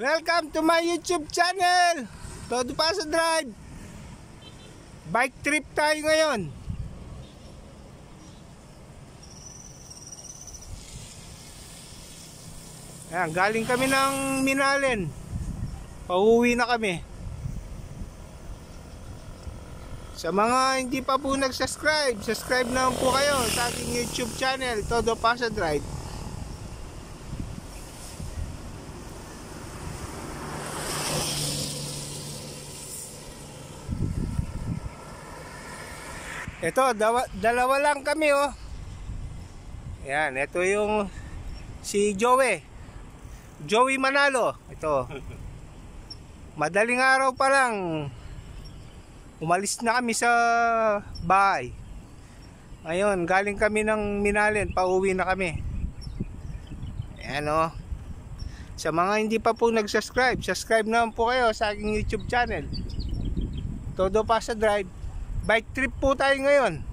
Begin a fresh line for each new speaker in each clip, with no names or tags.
Welcome to my YouTube channel, Todo Pasa Drive. Bike trip tayo ngayon. Ayan, galing kami ng Minalen. Pauwi na kami. Sa mga hindi pa po nag-subscribe, subscribe na po kayo sa ating YouTube channel, Todo Pasa Drive. Ito, dalawa lang kami oh. Ayan, ito yung si Joey Manalo. Ito. Madaling araw pa lang umalis na kami sa bahay. Ngayon, galing kami ng Minalen, pauwi na kami. Ayan oh. Sa mga hindi pa po nag-subscribe, subscribe naman po kayo sa aking YouTube channel, Todo Pasa Drive. Bike trip po tayo ngayon.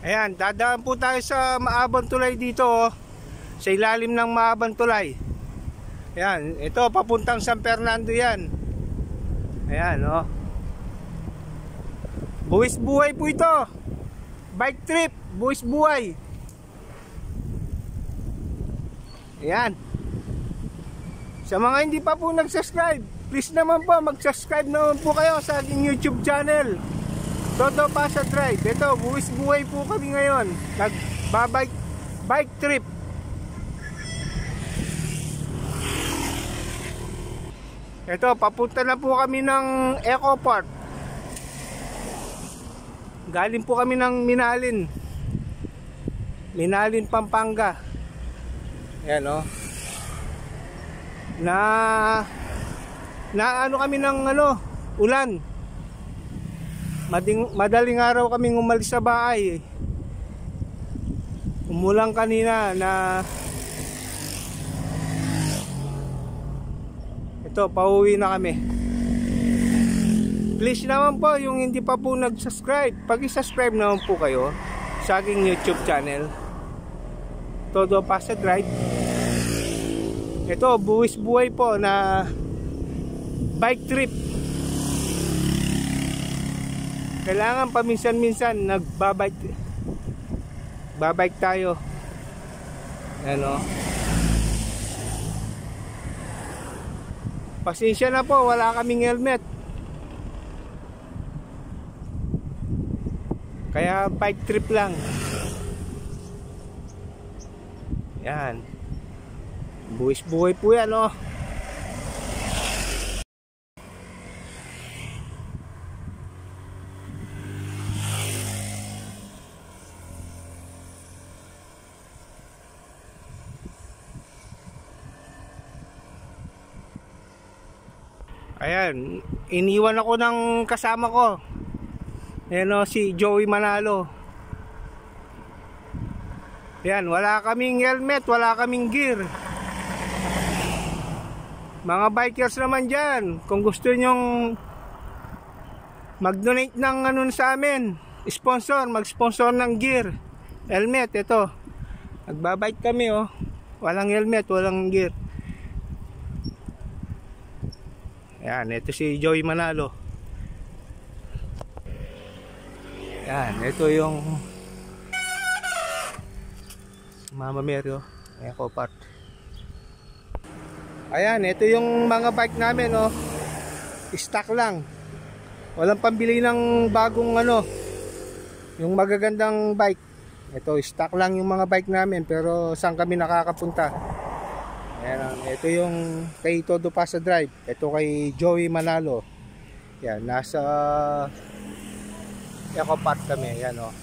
Ayan, dadaan po tayo sa Maabang Tulay dito oh. Sa ilalim ng Maabang Tulay. Ayan, ito papuntang San Fernando yan. Ayan oh. Buwis buhay po ito. Bike trip, buwis buhay. Ayan. Sa mga hindi pa po nag-subscribe, please naman po mag-subscribe naman po kayo sa aking YouTube channel, Todo Pasa Drive. Ito, buwis buhay po kami ngayon. Bike trip. Ito, papunta na po kami ng Eco Park. Galing po kami ng Minalin, Pampanga. Ayan o. Na ano kami ng ulan. Madaling araw kaming umalis sa bahay. Umulang kanina na ito, pauwi na kami. Please naman po yung hindi pa po nag-subscribe, pag-subscribe naman po kayo sa aking YouTube channel, Todo Pasa Drive. Ito, buwis buhay po na bike trip. Kailangan paminsan-minsan nagbabike tayo. Ano? Pasensya na po, wala kaming helmet. Kaya bike trip lang. Yan. Buwis buhay po yan oh. Ayan, iniwan ako ng kasama ko. Ayan o, si Joey Manalo. Ayan, wala kaming helmet, wala kaming gear. Mga bikers naman dyan, kung gusto nyong mag-donate ng sa amin, sponsor, mag-sponsor ng gear, helmet, ito. Nagbabike kami oh. Walang helmet, walang gear. Yan, ito si Joey Manalo. Yan, ito yung Mama Mary Eco Park. Ayan, ito yung mga bike namin oh. Stock lang. Walang pambili ng bagong yung magagandang bike. Ito, stock lang yung mga bike namin, pero saan kami nakakapunta. Ayan, ito yung kay Todo Pasa Drive. Ito kay Joey Manalo. Yan, nasa Eco Park kami. Yan o.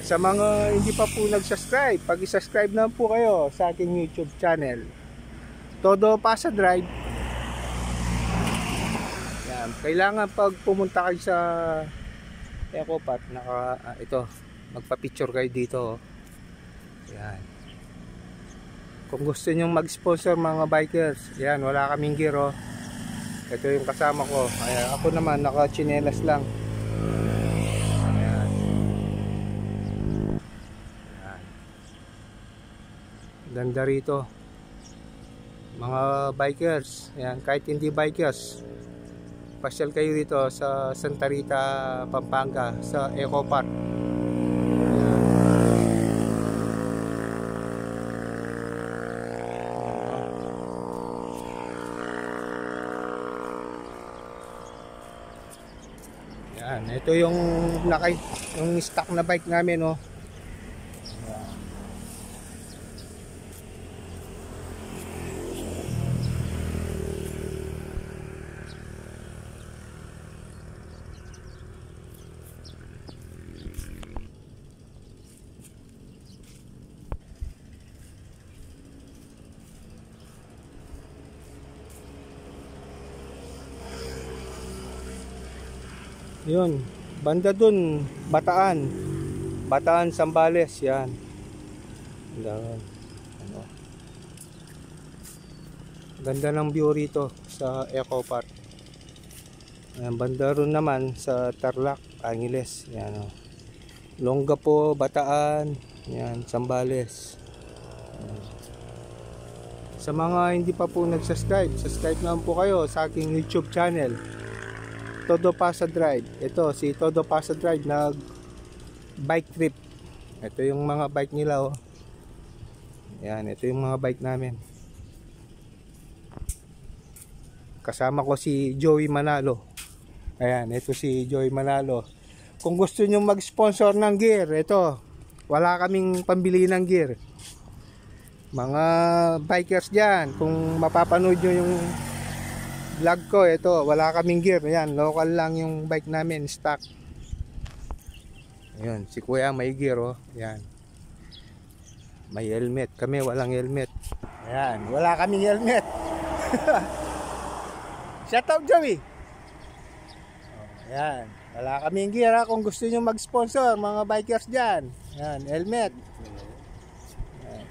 Sa mga hindi pa po nag-subscribe, pag-subscribe na po kayo sa aking YouTube channel, Todo Pasa Drive. Yan, kailangan pag pumunta kayo sa Eco Park, ito, magpa-picture kayo dito. Yan. Kung gusto niyo mag-sponsor mga bikers, yan, wala kaming gear. Ito yung kasama ko. Ayan, ako naman naka-chinelas lang. Ayan. Ayan. Ganda rito. Mga bikers, ayan, kahit hindi bikers, pasyal kayo dito sa Santa Rita, Pampanga, sa Eco Park. Yan, ito yung yung stock na bike namin, oh. Yun, banda dun, Bataan, Zambales, yan. Ano. Ganda ng view rito sa Eco Park. Ayan, banda ron naman sa Tarlac, Angeles, yan. Longgapo, Bataan, yan, Zambales. Ayan. Sa mga hindi pa po subscribe naman po kayo sa aking YouTube channel, Todo Pasa Drive. Ito si Todo Pasa Drive nag bike trip. Ito yung mga bike nila, oh. Yan, ito yung mga bike namin. Kasama ko si Joey Manalo. Ayan, ito si Joey Manalo. Kung gusto niyo mag-sponsor ng gear, ito, wala kaming pambili ng gear. Mga bikers diyan, kung mapapanood niyo yung vlog ko, ito, wala kaming gear. Ayan, local lang yung bike namin, stock. Ayun, si Kuya may gear, oh. Ayan. May helmet. Kami walang helmet. Ayan, wala kaming helmet. Shout out, Joey. Ayan, wala kaming gear, ha. Kung gusto niyo mag-sponsor, mga bikers diyan. Ayan, helmet. Ayan.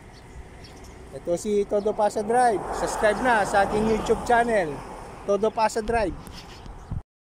Ito si Todo Pasa Drive. Subscribe na sa aking YouTube channel, Todo Pasa Drive.